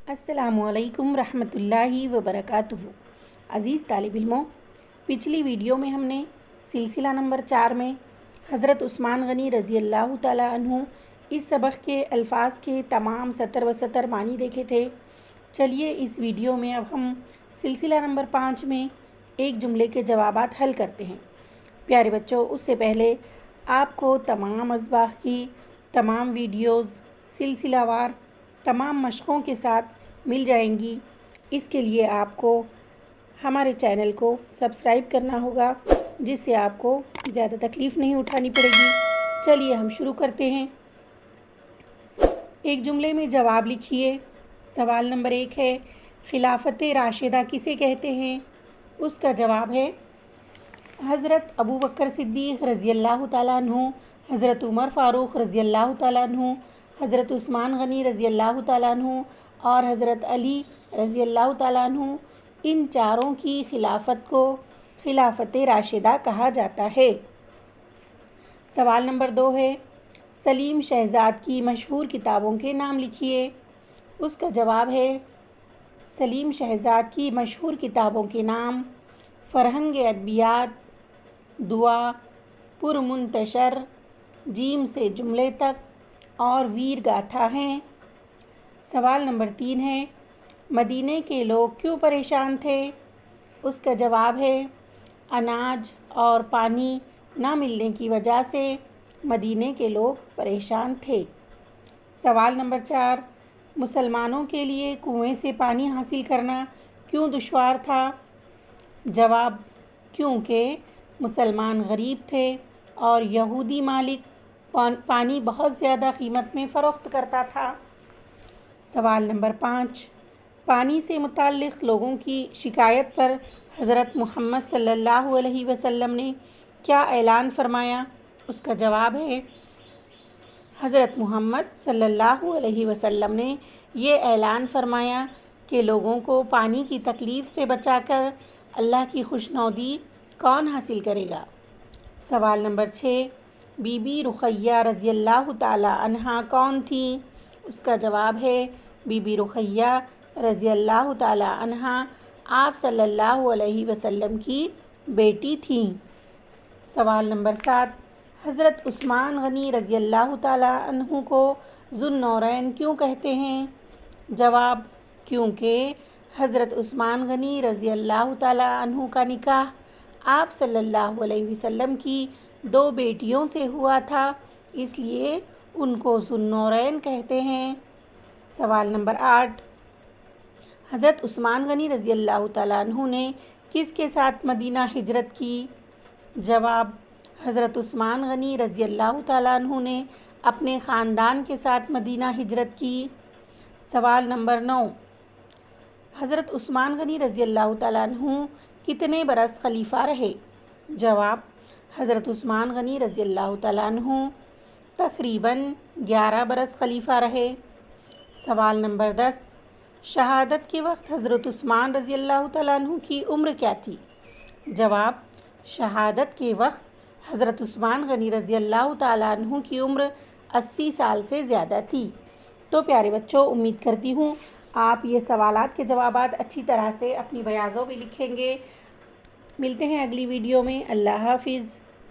अस्सलामुअलैकुम रहमतुल्लाहि वबरकातुहू। अज़ीज़ तालिब इल्मों, पिछली वीडियो में हमने सिलसिला नंबर 4 में हज़रत उस्मान गनी रज़ी अल्लाह ताला अन्हु इस सबक के अल्फाज के तमाम सतर व सतर मानी देखे थे। चलिए इस वीडियो में अब हम सिलसिला नंबर 5 में एक जुमले के जवाबात हल करते हैं। प्यारे बच्चों, उससे पहले आपको तमाम असबाह की तमाम वीडियोज़ सिलसिलावार तमाम मशक़ों के साथ मिल जाएंगी। इसके लिए आपको हमारे चैनल को सब्सक्राइब करना होगा, जिससे आपको ज़्यादा तकलीफ़ नहीं उठानी पड़ेगी। चलिए हम शुरू करते हैं। एक जुमले में जवाब लिखिए। सवाल नंबर 1 है, खिलाफत राशिदा किसे कहते हैं? उसका जवाब है हज़रत अबू बकर सिद्दीक़ रज़ी अल्लाह ताला अन्हु, हज़रत उमर फ़ारूक़ रज़ी अल्लाह ताला अन्हु, हज़रत उस्मान गनी रज़ी अल्लाह ताला अन्हु और हज़रत अली रज़ी अल्लाह ताला अन्हु। इन चारों की खिलाफत को खिलाफत राशिदा कहा जाता है। सवाल नंबर 2 है, सलीम शहज़ाद की मशहूर किताबों के नाम लिखिए। उसका जवाब है सलीम शहज़ाद की मशहूर किताबों के नाम फ़रहंग अदबियात, दुआ, पुरमुंतशर, जीम से जुमले तक और वीर गाथा हैं। सवाल नंबर 3 है, मदीने के लोग क्यों परेशान थे? उसका जवाब है अनाज और पानी ना मिलने की वजह से मदीने के लोग परेशान थे। सवाल नंबर 4, मुसलमानों के लिए कुएं से पानी हासिल करना क्यों दुश्वार था? जवाब, क्योंकि मुसलमान गरीब थे और यहूदी मालिक पानी बहुत ज़्यादा कीमत में फ़रोख्त करता था। सवाल नंबर 5, पानी से मुताल्लिक़ लोगों की शिकायत पर हज़रत मुहम्मद सल्लल्लाहु अलैहि वसल्लम ने क्या ऐलान फरमाया? उसका जवाब है हज़रत मुहम्मद सल्लल्लाहु अलैहि वसल्लम ने ये ऐलान फरमाया कि लोगों को पानी की तकलीफ़ से बचाकर अल्लाह की खुशनौदी कौन हासिल करेगा। सवाल नंबर 6, बीबी रुक़ैया रज़ी अल्लाह ताला अन्हा कौन थी? उसका जवाब है बीबी रुक़ैया रज़ी अल्लाह ताला अन्हा आप सल्लल्लाहु अलैहि वसल्लम की बेटी थीं। सवाल नंबर 7, हज़रत उस्मान गनी रज़ी अल्लाह ताला अन्हु को ज़ुन्नूरैन क्यों कहते हैं? जवाब, क्योंकि हज़रत उस्मान गनी रज़ी अल्लाह ताला अन्हु का निकाह आप सल्लल्लाहु अलैहि वसल्लम की 2 बेटियों से हुआ था, इसलिए उनको ज़ुन्नूरैन कहते हैं। सवाल नंबर 8, हज़रत उस्मान गनी रज़ी अल्लाह ताला अन्हु ने किसके साथ मदीना हिजरत की? जवाब, हज़रत उस्मान गनी रज़ी अल्लाह ताला अन्हु ने अपने ख़ानदान के साथ मदीना हिजरत की। सवाल नंबर 9, हज़रत उस्मान गनी रज़ी अल्लाह ताला अन्हु कितने बरस खलीफा रहे? जवाब, हज़रत उस्मान गनी रज़ी अल्लाह ताला अन्हु तक़रीबन 11 बरस खलीफा रहे। सवाल नंबर 10, शहादत के वक्त हज़रत उस्मान रज़ी अल्लाह ताला अन्हु की उम्र क्या थी? जवाब, शहादत के वक्त हज़रत उस्मान गनी रज़ी अल्लाह ताला अन्हु की उम्र 80 साल से ज़्यादा थी। तो प्यारे बच्चों, उम्मीद करती हूँ आप ये सवालात के जवाबात अच्छी तरह से अपनी बयाज़ों में लिखेंगे। मिलते हैं अगली वीडियो में। अल्लाह हाफ़िज़।